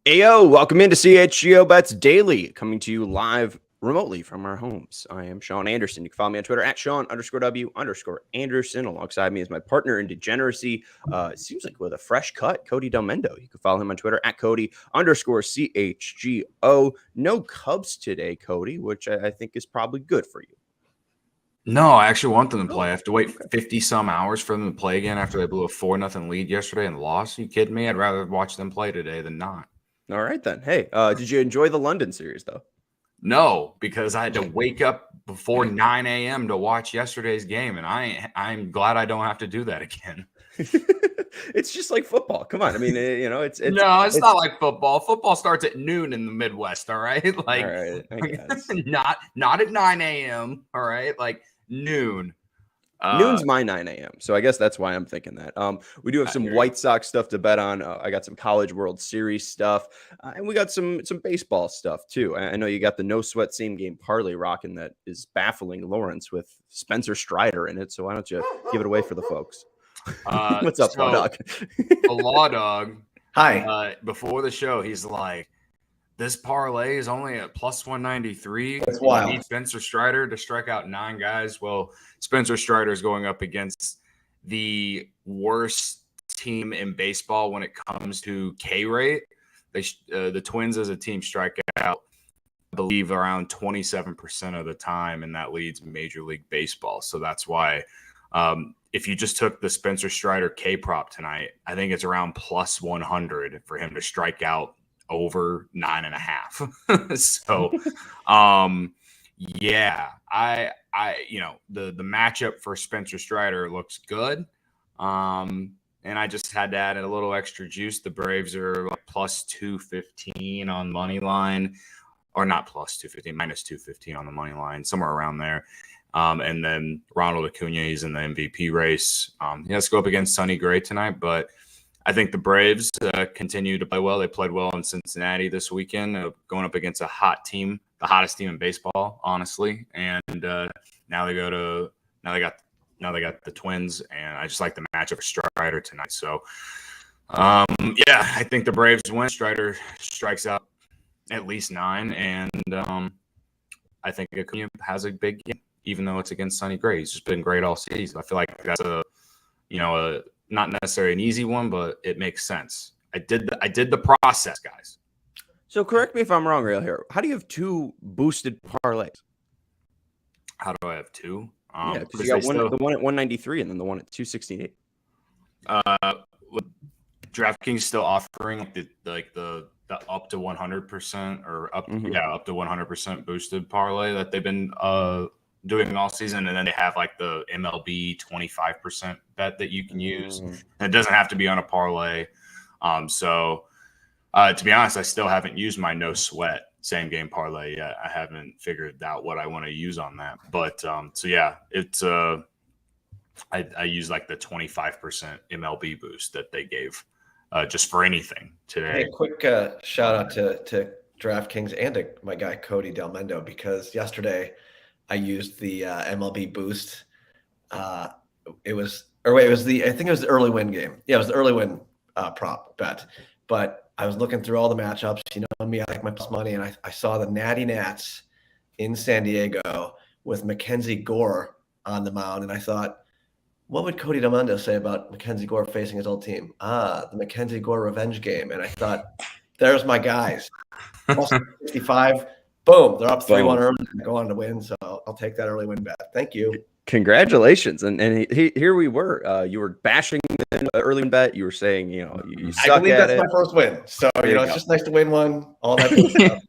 Ayo, welcome into CHGO Bets Daily, coming to you live remotely from our homes. I am Sean Anderson. You can follow me on Twitter at Sean_W_Anderson. Alongside me is my partner in degeneracy. It seems like with a fresh cut, Cody Delmendo. You can follow him on Twitter at Cody_CHGO. No Cubs today, Cody, which I think is probably good for you. No, I actually want them to play. I have to wait 50-some hours for them to play again after they blew a 4-0 lead yesterday and lost. Are you kidding me? I'd rather watch them play today than not. All right, then. Hey, did you enjoy the London series, though? No, because I had to wake up before 9 a.m. to watch yesterday's game, and I'm glad I don't have to do that again. It's just like football. Come on. I mean, it's not like football. Football starts at noon in the Midwest, all right? Like, all right, I guess. not at 9 a.m., all right? Like noon. Noon's my 9 a.m. So I guess that's why I'm thinking that. We do have some White Sox stuff to bet on. I got some College World Series stuff, and we got some baseball stuff too. I know you got the no sweat same game parlay rocking that is baffling Lawrence with Spencer Strider in it. So why don't you give it away for the folks? What's up, Law Dog? The Law Dog. Hi. Before the show, he's like, this parlay is only at plus 193. That's wild. You need Spencer Strider to strike out 9 guys. Well, Spencer Strider is going up against the worst team in baseball when it comes to K rate. The Twins as a team strike out, I believe, around 27% of the time, and that leads Major League Baseball. So that's why if you just took the Spencer Strider K prop tonight, I think it's around plus 100 for him to strike out over 9.5. So, yeah, I the matchup for Spencer Strider looks good. And I just had to add a little extra juice. The Braves are like plus 215 on money line, or not plus 215, minus 215 on the money line, somewhere around there. And then Ronald Acuna, he's in the MVP race. He has to go up against Sonny Gray tonight, but I think the Braves continue to play well. They played well in Cincinnati this weekend, going up against a hot team, the hottest team in baseball, honestly. And now they got the Twins, and I just like the matchup for Strider tonight. So, yeah, I think the Braves win. Strider strikes out at least 9, and I think Acuna has a big game, even though it's against Sonny Gray. He's just been great all season. I feel like that's a not necessarily an easy one, but it makes sense. I did the process, guys. So correct me if I'm wrong, real here. How do you have 2 boosted parlays? How do I have 2? Yeah, because you got the one at 193 and then the one at 268. DraftKings still offering the up to 100% or up to 100% boosted parlay that they've been doing all season, and then they have like the MLB 25% bet that you can use. And it doesn't have to be on a parlay. So to be honest, I still haven't used my no sweat same game parlay yet. I haven't figured out what I want to use on that. But so yeah, it's I use like the 25% MLB boost that they gave just for anything today. Hey, quick shout out to DraftKings and to my guy Cody Delmendo, because yesterday I used the MLB boost. I think it was the early win game. Yeah, it was the early win prop bet. But I was looking through all the matchups. You know me, I like my plus money, and I saw the Natty Nats in San Diego with Mackenzie Gore on the mound, and I thought, what would Cody Delmendo say about Mackenzie Gore facing his old team? The Mackenzie Gore revenge game. And I thought, there's my guys. Plus 65. Boom, they're up 3-1 early and go on to win. So I'll take that early win bet. Thank you. Congratulations. And here we were. You were bashing the early win bet. You were saying, you suck I believe at that's it. my first win. So, it's just nice to win one. All that good stuff.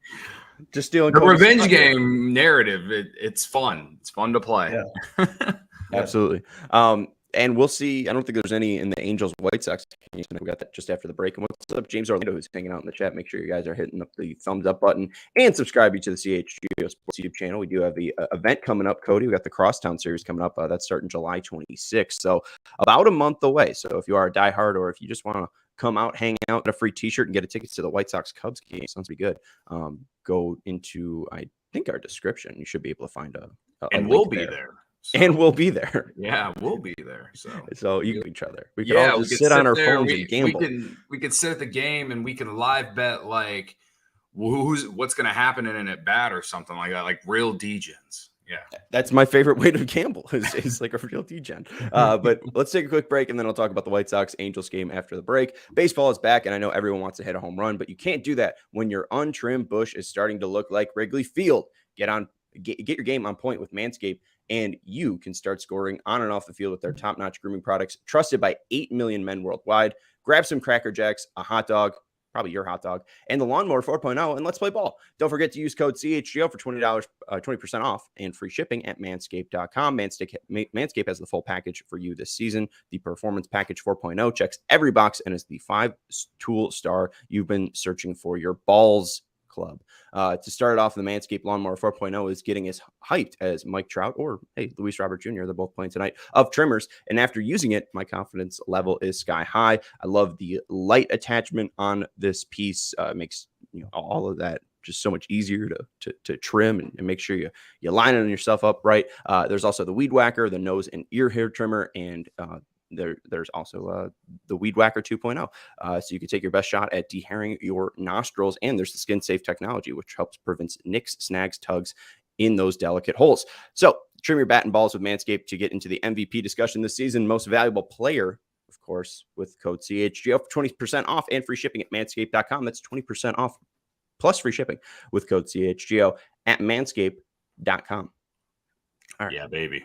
Just stealing the revenge game narrative. It's fun. It's fun to play. Yeah. Absolutely. And we'll see. I don't think there's any in the Angels White Sox game. We got that just after the break. And what's up, James Orlando, who's hanging out in the chat? Make sure you guys are hitting up the thumbs up button and subscribing to the CHGO Sports YouTube channel. We do have the event coming up, Cody. We got the Crosstown series coming up. That's starting July 26th. So about a month away. So if you are a diehard, or if you just want to come out, hang out, get a free t-shirt and get a ticket to the White Sox Cubs game, sounds pretty good. Go into, I think, our description. You should be able to find a and link we'll be there. there. So, and we'll be there. Yeah, we'll be there. So you can each other. We could all just sit on our phones and gamble. We could sit at the game and we can live bet like what's going to happen in an at bat or something like that, like real degens. Yeah, that's my favorite way to gamble is like a real degen. But let's take a quick break and then I'll talk about the White Sox Angels game after the break. Baseball is back, and I know everyone wants to hit a home run, but you can't do that when your untrimmed bush is starting to look like Wrigley Field. Get your game on point with Manscaped, and you can start scoring on and off the field with their top-notch grooming products, trusted by 8 million men worldwide. Grab some Cracker Jacks, a hot dog, probably your hot dog, and the Lawnmower 4.0, and let's play ball. Don't forget to use code CHGO for $20% off and free shipping at manscaped.com. Manscaped has the full package for you this season. The Performance Package 4.0 checks every box and is the 5-tool star you've been searching for your balls club. To start it off, the Manscaped Lawnmower 4.0 is getting as hyped as Mike Trout or, hey, Luis Robert Jr. They're both playing tonight of trimmers. And after using it, my confidence level is sky high. I love the light attachment on this piece. It makes all of that just so much easier to trim and make sure you line it on yourself up right. There's also the Weed Whacker, the nose and ear hair trimmer, and there's also the Weed Whacker 2.0. So you can take your best shot at dehairing your nostrils. And there's the skin safe technology, which helps prevent nicks, snags, tugs in those delicate holes. So trim your bat and balls with Manscaped to get into the MVP discussion this season. Most valuable player, of course, with code CHGO for 20% off and free shipping at manscaped.com. That's 20% off plus free shipping with code CHGO at manscaped.com. All right. Yeah, baby.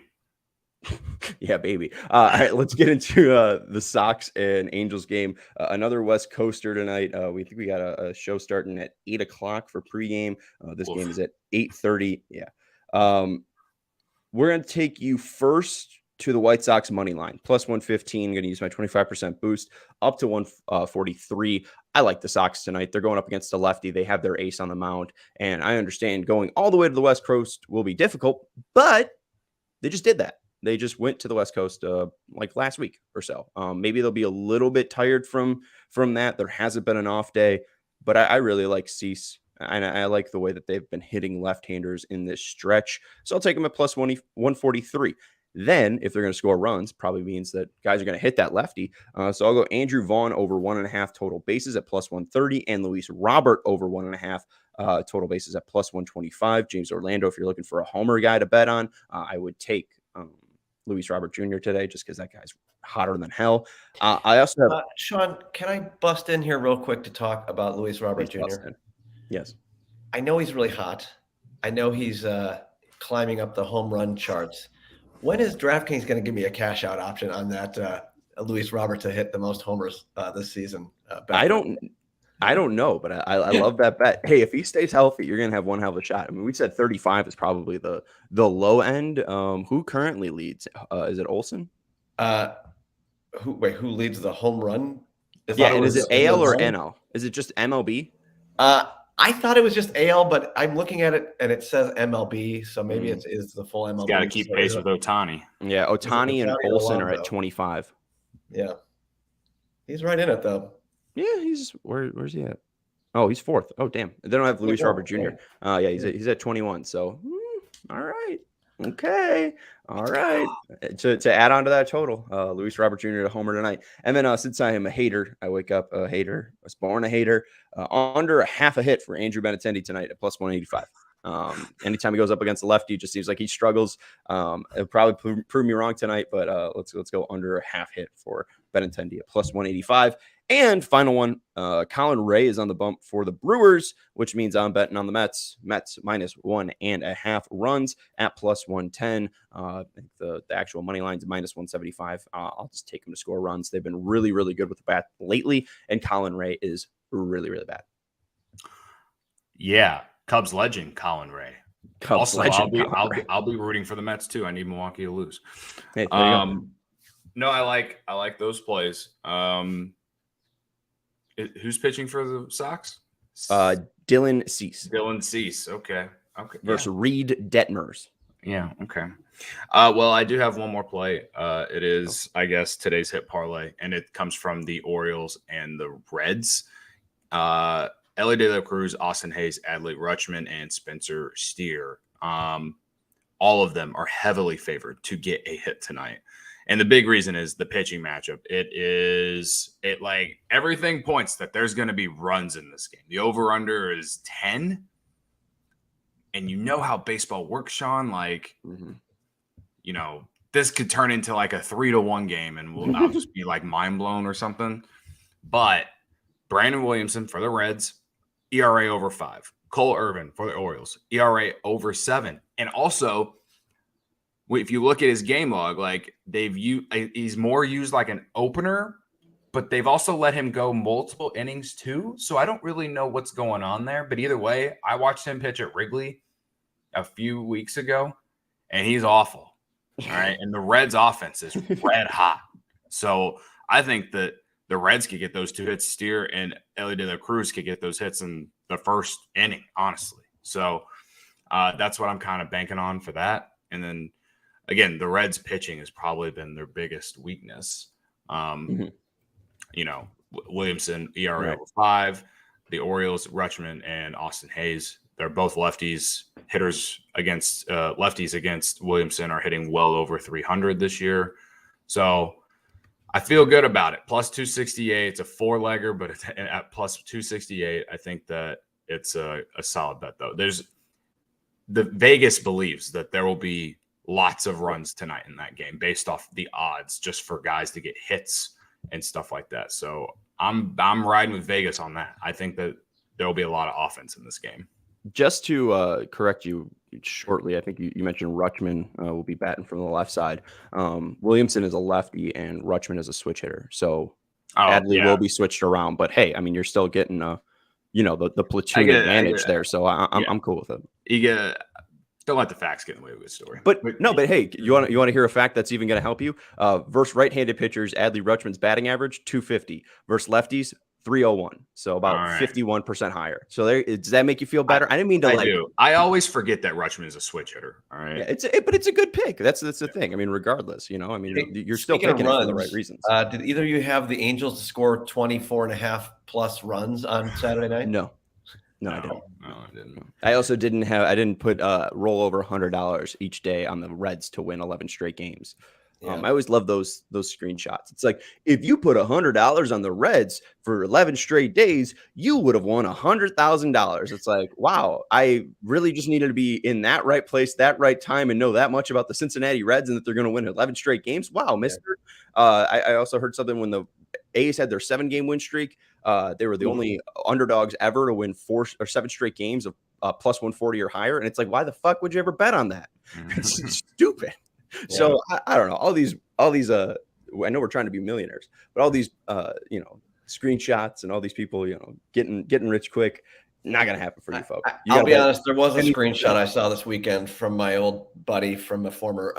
Yeah, baby. All right, let's get into the Sox and Angels game. Another West Coaster tonight. We think we got a show starting at 8 o'clock for pregame. This game is at 8:30. Yeah. We're going to take you first to the White Sox money line, plus 115. I'm going to use my 25% boost up to 143. I like the Sox tonight. They're going up against a lefty. They have their ace on the mound, and I understand going all the way to the West Coast will be difficult, but they just did that. They just went to the West Coast like last week or so. Maybe they'll be a little bit tired from that. There hasn't been an off day, but I really like Cease, and I like the way that they've been hitting left-handers in this stretch. So I'll take them at plus 143. Then, if they're going to score runs, probably means that guys are going to hit that lefty. So I'll go Andrew Vaughn over 1.5 total bases at plus 130, and Luis Robert over 1.5 total bases at plus 125. James Orlando, if you're looking for a homer guy to bet on, I would take Luis Robert Jr. today, just because that guy's hotter than hell. I also have Sean, can I bust in here real quick to talk about Luis Robert Jr.? Yes. I know he's really hot. I know he's climbing up the home run charts. When is DraftKings going to give me a cash out option on that Luis Robert to hit the most homers this season? I don't know, but I love that bet. Hey, if he stays healthy, you're going to have one hell of a shot. I mean, we said 35 is probably the low end. Who currently leads? Is it Olsen? Who leads the home run? And is it AL or NL? Is it just MLB? I thought it was just AL, but I'm looking at it and it says MLB, so maybe it is the full MLB. Got to keep pace with Ohtani. Yeah, Ohtani and Olsen are at 25. Yeah, he's right in it though. Yeah, he's where's he at? Oh, he's fourth. Oh, damn. They don't have Luis Robert Jr. Yeah, he's at 21. So, all right. Okay. All right. To add on to that total, Luis Robert Jr. to homer tonight. And then since I am a hater, I wake up a hater. I was born a hater. Under a half a hit for Andrew Benintendi tonight at plus 185. Anytime he goes up against the lefty, it just seems like he struggles. It'll probably prove me wrong tonight, but let's go under a half hit for Benintendi at plus 185. And final one, Colin Ray is on the bump for the Brewers, which means I'm betting on the Mets. Mets minus 1.5 runs at plus 110. I think the actual money line is minus 175. I'll just take them to score runs. They've been really, really good with the bat lately, and Colin Ray is really, really bad. Yeah, Cubs legend Colin Ray. Cubs legend. I'll be rooting for the Mets too. I need Milwaukee to lose. Hey, no, I like those plays. Who's pitching for the Sox? Dylan Cease. Dylan Cease. Okay. Versus Reed Detmers. Yeah. Okay. Well, I do have one more play. It is, I guess, today's hit parlay, and it comes from the Orioles and the Reds. Ellie De La Cruz, Austin Hayes, Adley Rutschman, and Spencer Steer. all of them are heavily favored to get a hit tonight. And the big reason is the pitching matchup. It like everything points that there's going to be runs in this game. The over-under is 10. And you know how baseball works, Sean. Like, you know, this could turn into like a 3-1 game and I'll just be like mind blown or something. But Brandon Williamson for the Reds, ERA over 5. Cole Irvin for the Orioles, ERA over 7. And also, if you look at his game log, like he's more used like an opener, but they've also let him go multiple innings too. So I don't really know what's going on there. But either way, I watched him pitch at Wrigley a few weeks ago, and he's awful. All right. And the Reds offense is red hot. So I think that the Reds could get those 2 hits, Steer and Ellie De La Cruz could get those hits in the first inning, honestly. So that's what I'm kind of banking on for that. And then, again, the Reds pitching has probably been their biggest weakness. You know, Williamson, ERA over 5. The Orioles, Rutschman and Austin Hayes, they're both lefties. Hitters against lefties against Williamson are hitting well over 300 this year. So I feel good about it. Plus 268. It's a 4-legger, but at plus 268, I think that it's a solid bet, though. The Vegas believes that there will be lots of runs tonight in that game based off the odds just for guys to get hits and stuff like that. So I'm riding with Vegas on that. I think that there will be a lot of offense in this game. Just to correct you shortly, I think you mentioned Rutschman will be batting from the left side. Williamson is a lefty and Rutschman is a switch hitter. So Adley will be switched around. But hey, I mean, you're still getting the platoon advantage there. So I'm cool with it. Don't let the facts get in the way of a good story. But hey, you want to hear a fact that's even going to help you? Versus right-handed pitchers, Adley Rutschman's batting average 250 versus lefties 301. So about 51% higher. So does that make you feel better? I didn't mean to. I do. I always forget that Rutschman is a switch hitter. All right. Yeah, but it's a good pick. That's the thing. I mean, regardless, you're still picking runs, it for the right reasons. Did either of you have the Angels to score 24.5 plus runs on Saturday night? No, I didn't. No, I didn't. I also didn't put roll over $100 each day on the Reds to win 11 straight games. Yeah. I always love those screenshots. It's like, if you put $100 on the Reds for 11 straight days, you would have won $100,000. It's like, wow, I really just needed to be in that right place, that right time, and know that much about the Cincinnati Reds and that they're going to win 11 straight games. Wow, mister. I also heard something when the A's had their 7-game win streak. They were the only underdogs ever to win 4 or 7 straight games of plus 140 or higher. And it's like, why the fuck would you ever bet on that? It's stupid. Yeah. So I don't know. All these. I know we're trying to be millionaires, but all these, screenshots and all these people, getting rich quick, not gonna happen for you folks. I'll be honest. There was a screenshot I saw this weekend from my old buddy from a former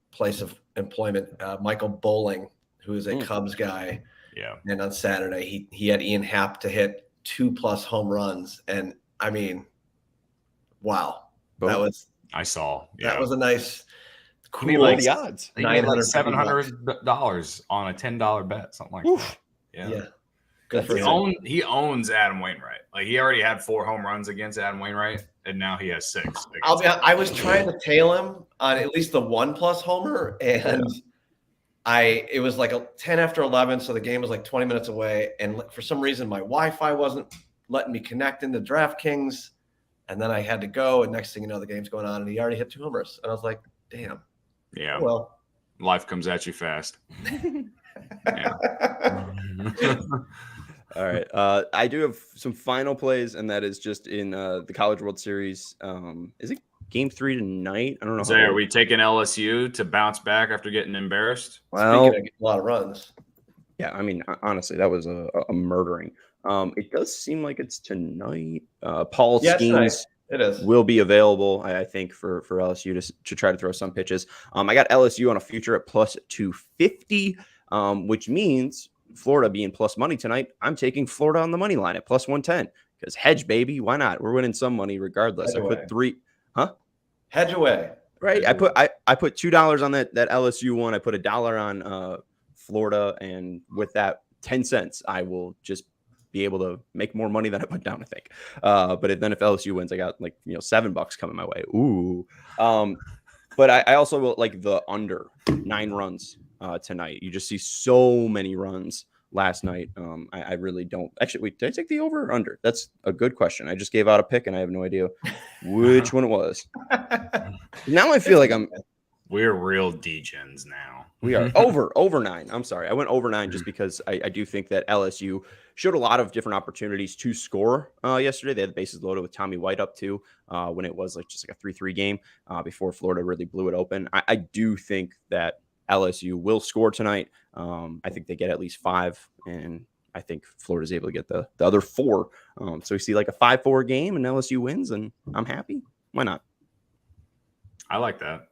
place of employment, Michael Bowling, who is a Cubs guy. Yeah. And on Saturday, he had Ian Happ to hit 2+ home runs, and I mean, wow, that was. I saw. Yeah. That was a nice. Cool, the odds. $700 on a $10 bet, something like that. Yeah. Good for him. He owns Adam Wainwright. Like, he already had 4 home runs against Adam Wainwright, and now he has 6. I was trying to tail him on at least the 1+ homer, and it was like 10 after 11, so the game was like 20 minutes away, and for some reason my Wi-Fi wasn't letting me connect into DraftKings, and then I had to go, and next thing you know, the game's going on, and he already hit 2 homers, and I was like, damn. Yeah. Well, life comes at you fast. All right. I do have some final plays, and that is just in the College World Series. Is it Game 3 tonight? I don't know. Are we taking LSU to bounce back after getting embarrassed? Well, speaking of a lot of runs. Yeah, I mean, honestly, that was a murdering. It does seem like it's tonight. Paul Skeens. It is. Will be available, I think, for LSU to try to throw some pitches. I got LSU on a future at plus 250, which means Florida being plus money tonight. I'm taking Florida on the money line at plus 110 because hedge, baby. Why not? We're winning some money regardless. Hedge I put 3. Huh? Hedge away. Right. I put $2 on that LSU one. I put $1 on Florida, and with that 10 cents, I will just be able to make more money than I put down, I think. But then if LSU wins, I got $7 coming my way. Ooh. But I also will like the under 9 runs tonight. You just see so many runs last night. I really don't. Actually, wait, did I take the over or under? That's a good question. I just gave out a pick and I have no idea which one it was. Now I feel like we're real degens now. We are over 9. I'm sorry. I went over 9 just because I do think that LSU showed a lot of different opportunities to score yesterday. They had the bases loaded with Tommy White up too when it was like just like a 3-3 game before Florida really blew it open. I do think that LSU will score tonight. I think they get at least 5, and I think Florida's able to get the other 4. So we see like a 5-4 game and LSU wins, and I'm happy. Why not? I like that.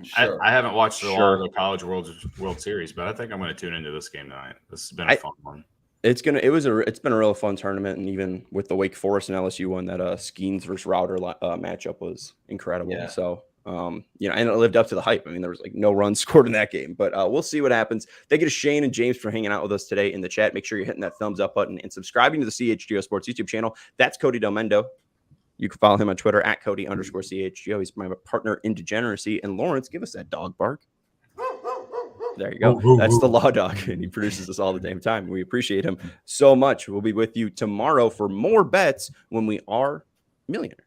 Sure. I haven't watched a lot of the College World Series, but I think I'm going to tune into this game tonight. This has been a fun one. It's been a real fun tournament, and even with the Wake Forest and LSU one, that Skeens versus Router matchup was incredible. Yeah. So and it lived up to the hype. I mean, there was like no runs scored in that game, but we'll see what happens. Thank you to Shane and James for hanging out with us today in the chat. Make sure you're hitting that thumbs up button and subscribing to the CHGO Sports YouTube channel. That's Cody Delmendo. You can follow him on Twitter at Cody_CHGO. He's my partner in degeneracy. And Lawrence, give us that dog bark. There you go. That's the law dog, and he produces this all the damn time. We appreciate him so much. We'll be with you tomorrow for more bets when we are millionaires.